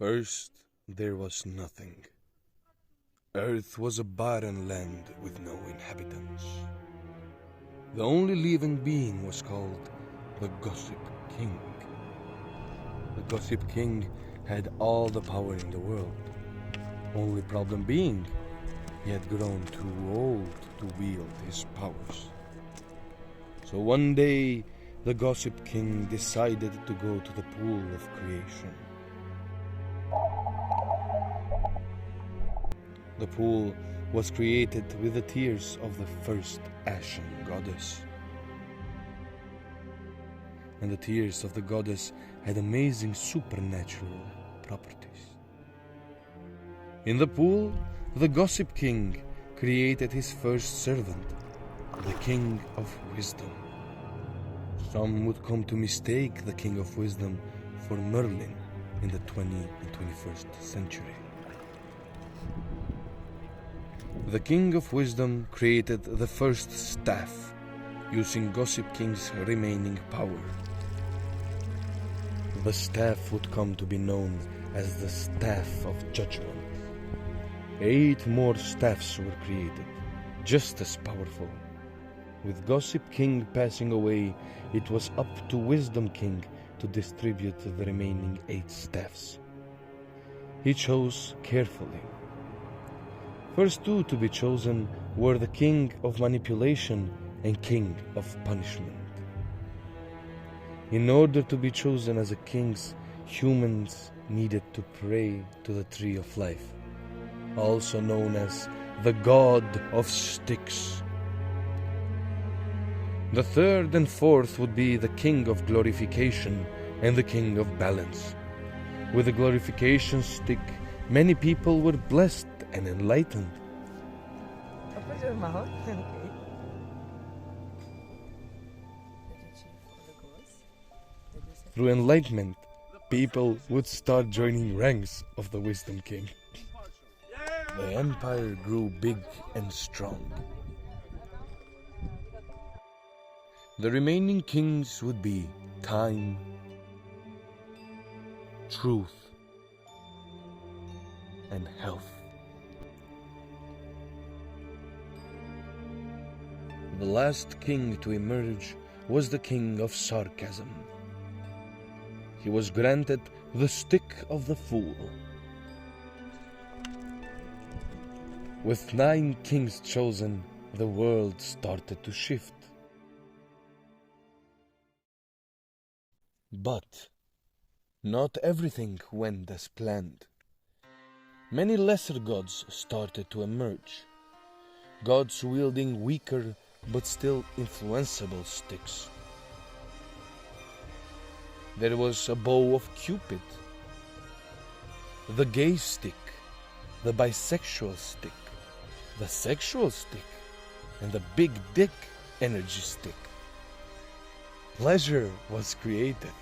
First, there was nothing. Earth was a barren land with no inhabitants. The only living being was called the Gossip King. The Gossip King had all the power in the world. Only problem being, he had grown too old to wield his powers. So one day, the Gossip King decided to go to the pool of creation. The pool was created with the tears of the first ashen goddess. And the tears of the goddess had amazing supernatural properties. In the pool, the Gossip King created his first servant, the King of Wisdom. Some would come to mistake the King of Wisdom for Merlin in the 20th and 21st century. The King of Wisdom created the first staff, using Gossip King's remaining power. The staff would come to be known as the Staff of Judgment. 8 more staffs were created, just as powerful. With Gossip King passing away, it was up to Wisdom King to distribute the remaining 8 staffs. He chose carefully. First 2 to be chosen were the King of Manipulation and King of Punishment. In order to be chosen as a king, humans needed to pray to the Tree of Life, also known as the God of Sticks. The 3rd and 4th would be the King of Glorification and the King of Balance. With the glorification stick, many people were blessed and enlightened. Open your mouth. Okay. Through enlightenment, people would start joining ranks of the Wisdom King. The empire grew big and strong. The remaining kings would be Time, Truth, and Health. The last king to emerge was the King of Sarcasm. He was granted the Stick of the Fool. With 9 kings chosen, the world started to shift. But not everything went as planned. Many lesser gods started to emerge. Gods wielding weaker but still influenceable sticks. There was a bow of Cupid, the gay stick, the bisexual stick, the sexual stick, and the big dick energy stick. Pleasure was created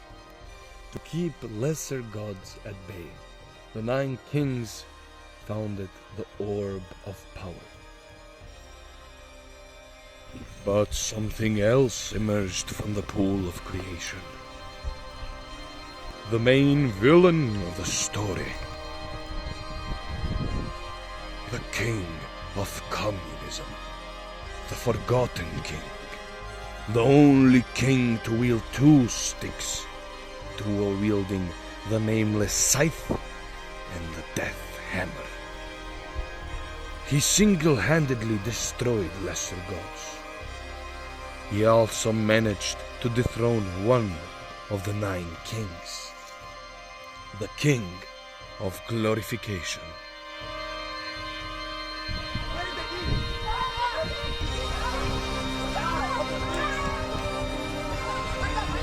to keep lesser gods at bay. The 9 kings founded the Orb of Power. But something else emerged from the pool of creation. The main villain of the story. The King of Communism. The Forgotten King. The only king to wield 2 sticks. 2 were wielding the nameless scythe and the death hammer. He single-handedly destroyed lesser gods. He also managed to dethrone one of the 9 kings. The King of Glorification.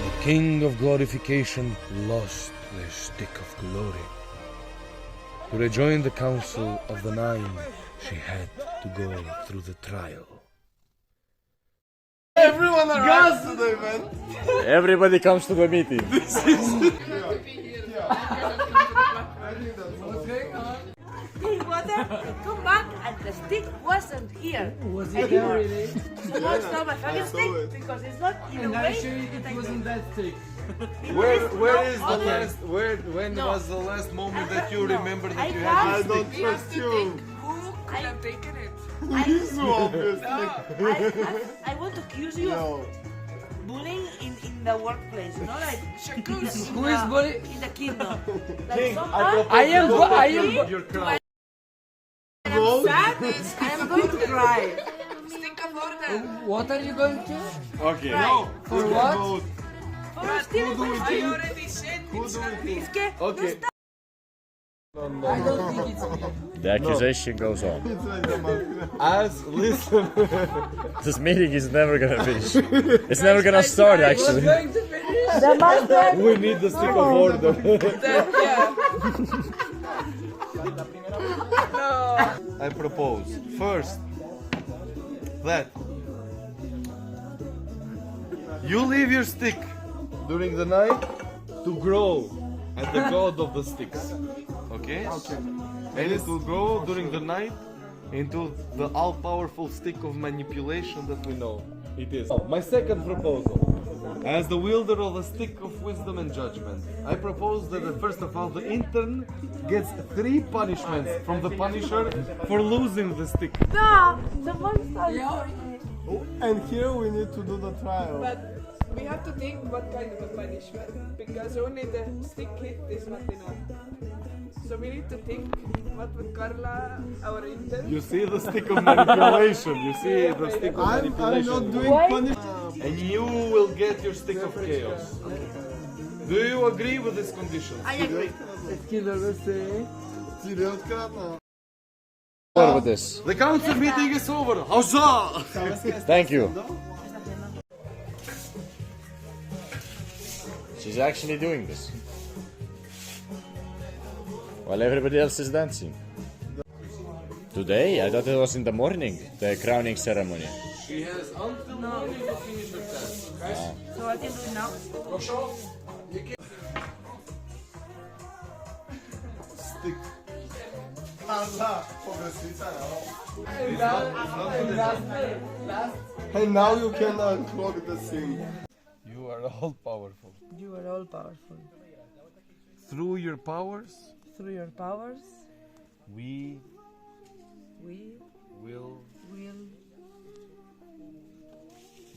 The King of Glorification lost their stick of glory. To rejoin the Council of the 9, she had to go through the trial. Everyone arrives today, man. Everybody comes to the meeting. Hey, water, come back, and the stick wasn't here. Was it there really? No, it's not my fucking stick, because it's not in a way. It wasn't that thick. Where is the Okay. last? When No. was the last moment that you remember that I you can't. had I your don't stick? trust you. Who could have taken it? He's so obvious. I want to accuse you of No. bullying in the workplace, you know, like Shakus. Who is bullying? in the kingdom. Like King, someone, I am. Your crown. Bro, Sadness. I am going to cry. Stick of order. What are you going to? Okay. Cry. For what? For Stephen, I already said who it's do not we me. think? es que Okay. I don't think it's me. The accusation goes on. It's like the mafia. As listen. This meeting is never gonna finish. It's never gonna start What's actually. going to finish? the master. We need the stick of order. Yeah. No. I propose first that you leave your stick during the night to grow as the god of the sticks. Okay? And it will grow during the night into the all-powerful stick of manipulation that we know it is. My second proposal. As the wielder of the stick of wisdom and judgment, I propose that first of all the intern gets 3 punishments from the Punisher for losing the stick. No, the monster. And here we need to do the trial. But we have to think what kind of a punishment, because only the stick hit is not enough. So we need to think what would Carla, our intern, You see the stick of manipulation. You see the stick of I'm manipulation. not doing punishment. And you will get your stick of chaos. Do you agree with this condition? I agree. Over with this. The council meeting is over. Huzzah! Thank you. She's actually doing this. While everybody else is dancing. Today? I thought it was in the morning, the crowning ceremony. She has until morning to finish her task. Okay? So I can do it now. Stick. Allah, pobrecita. Hey, now you can unclog the thing. You are all powerful. You are all powerful. Through your powers, Through your powers, we we will will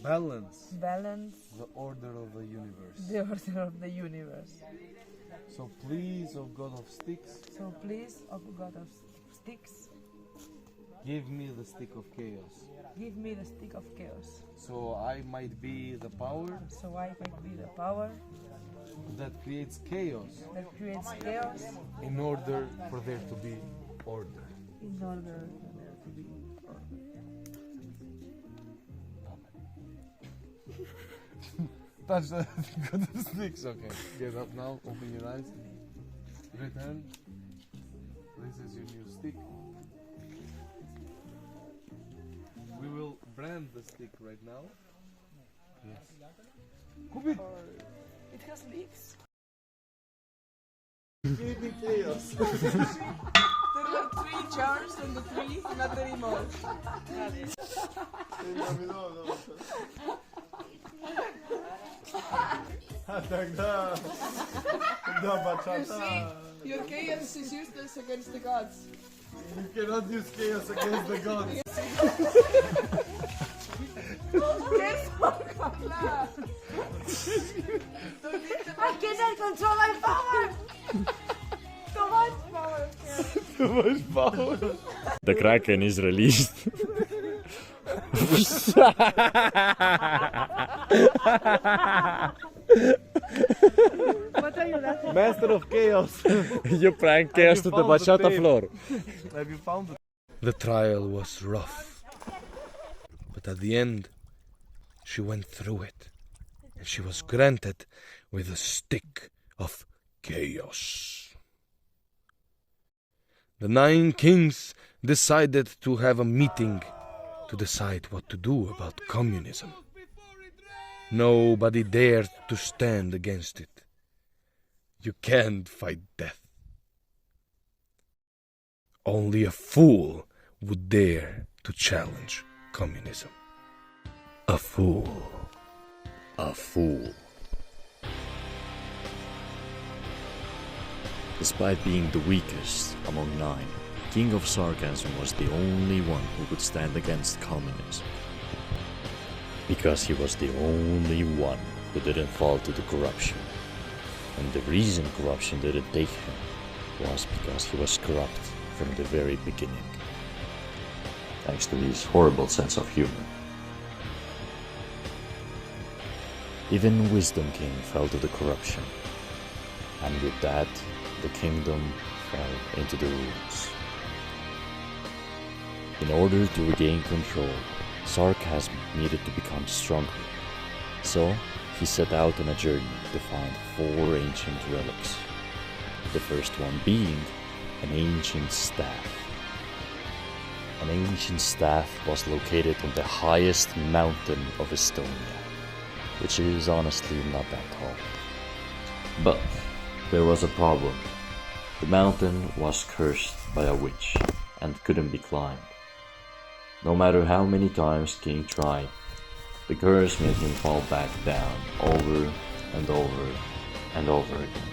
balance balance the order of the universe. the order of the universe. So please, O God of sticks, So please, O God of sticks, give me the stick of chaos. give me the stick of chaos, So I might be the power so I might be the power that creates chaos that creates chaos in order for there to be order. in order for there to be order. Touch the God of sticks. Okay, get up now. Open your eyes. Return. This is your new stick. We will brand the stick right now. Yes. Kubit. it has leaves. Creating chaos. There were 3 jars on the tree, not anymore. Тогда... Да, You bachata. see, your chaos is useless against the gods. You cannot use chaos against the gods. I cannot control my power. Too much power. The Kraken is released. What are you laughing? Master of chaos. You prank chaos to the found the bachata tape? floor. Have you found it? The trial was rough, but at the end, she went through it, and she was granted with a stick of chaos. The 9 kings decided to have a meeting to decide what to do about communism. Nobody dared to stand against it. You can't fight death. Only a fool would dare to challenge communism. A fool. A fool. Despite being the weakest among 9, King of Sarcasm was the only one who could stand against communism. Because he was the only one who didn't fall to the corruption. And the reason corruption didn't take him was because he was corrupt from the very beginning. Thanks to his horrible sense of humor. Even Wisdom King fell to the corruption. And with that, the kingdom fell into the ruins. In order to regain control, Sarcasm needed to become stronger. So, he set out on a journey to find 4 ancient relics. The first one being an ancient staff. An ancient staff was located on the highest mountain of Estonia, which is honestly not that tall. But there was a problem. The mountain was cursed by a witch and couldn't be climbed. No matter how many times King tried, the curse made him fall back down over and over and over again.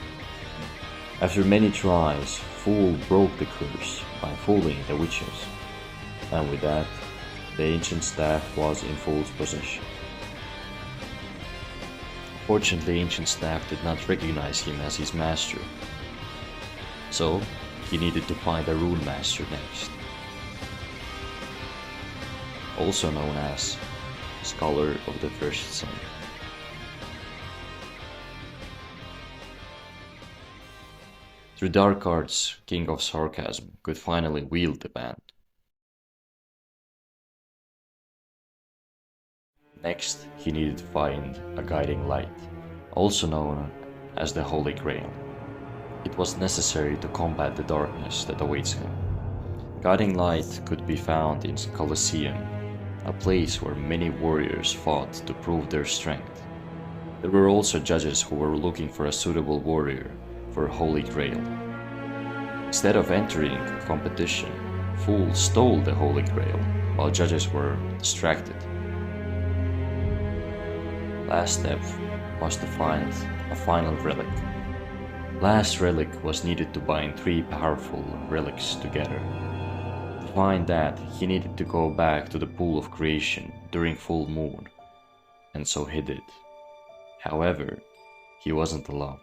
After many tries, Fool broke the curse by fooling the witches, and with that, the ancient staff was in Fool's possession. Fortunately, ancient staff did not recognize him as his master, so he needed to find a rune master next. Also known as Scholar of the First Sun. Through dark arts, King of Sarcasm could finally wield the band. Next, he needed to find a guiding light, also known as the Holy Grail. It was necessary to combat the darkness that awaits him. Guiding light could be found in Colosseum, a place where many warriors fought to prove their strength. There were also judges who were looking for a suitable warrior for Holy Grail. Instead of entering competition, Fool stole the Holy Grail while judges were distracted. Last step was to find a final relic. Last relic was needed to bind 3 powerful relics together. To find that, he needed to go back to the pool of creation during full moon, and so he did. However, he wasn't alone.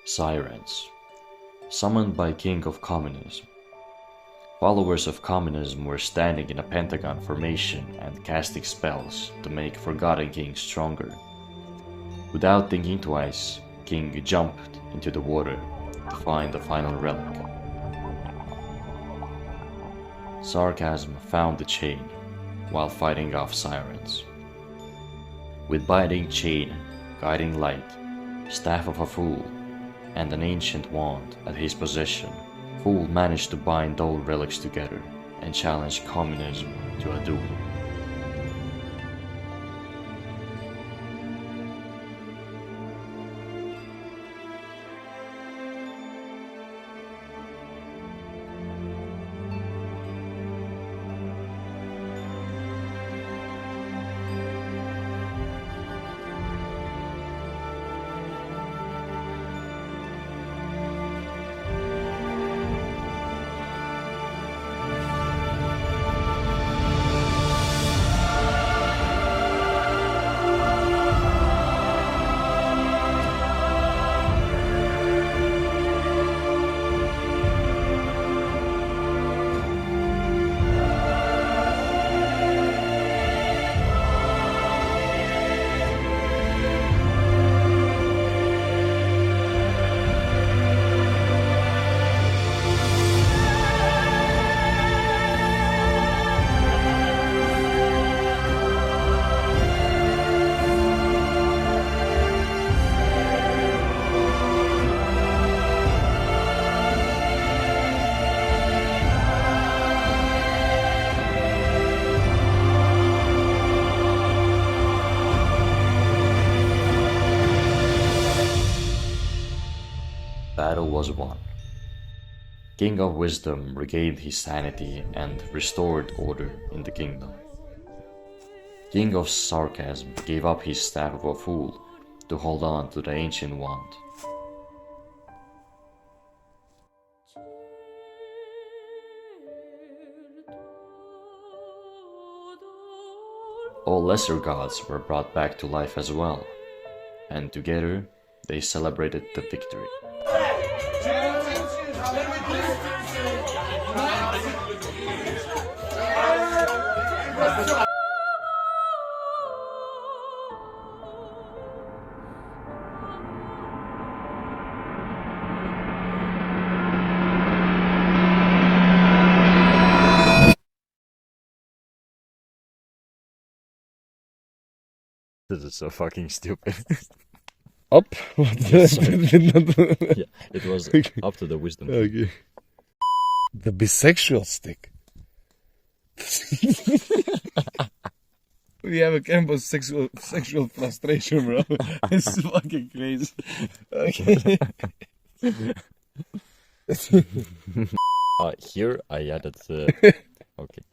Sirens, summoned by King of Communism. Followers of communism were standing in a pentagon formation and casting spells to make Forgotten King stronger. Without thinking twice, King jumped into the water to find the final relic. Sarcasm found the chain while fighting off sirens. With binding chain, guiding light, staff of a fool, and an ancient wand at his possession, Fool managed to bind all relics together and challenge communism to a duel. Battle was won. King of Wisdom regained his sanity and restored order in the kingdom. King of Sarcasm gave up his staff of a fool to hold on to the ancient wand. All lesser gods were brought back to life as well, and together they celebrated the victory. This is so fucking stupid. Up? Yeah, it was up to the wisdom. Okay. The bisexual stick. We have a camp of sexual frustration, bro. It's fucking crazy. Okay. Here I added. Okay.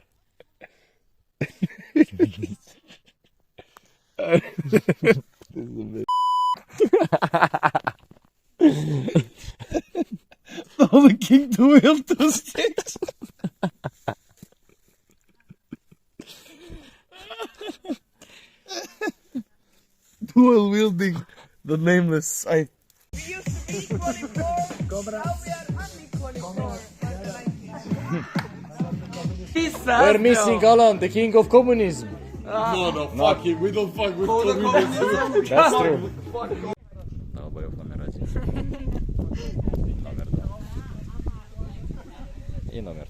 Oh, the king to wield two sticks. Dual wielding the nameless scythe. We used to be equal in force, now we are unequal in force. We're missing Alan, the king of communism. No, fuck it. We don't fuck with communism. That's true. Долбоёб номер 1. Номер 2. И номер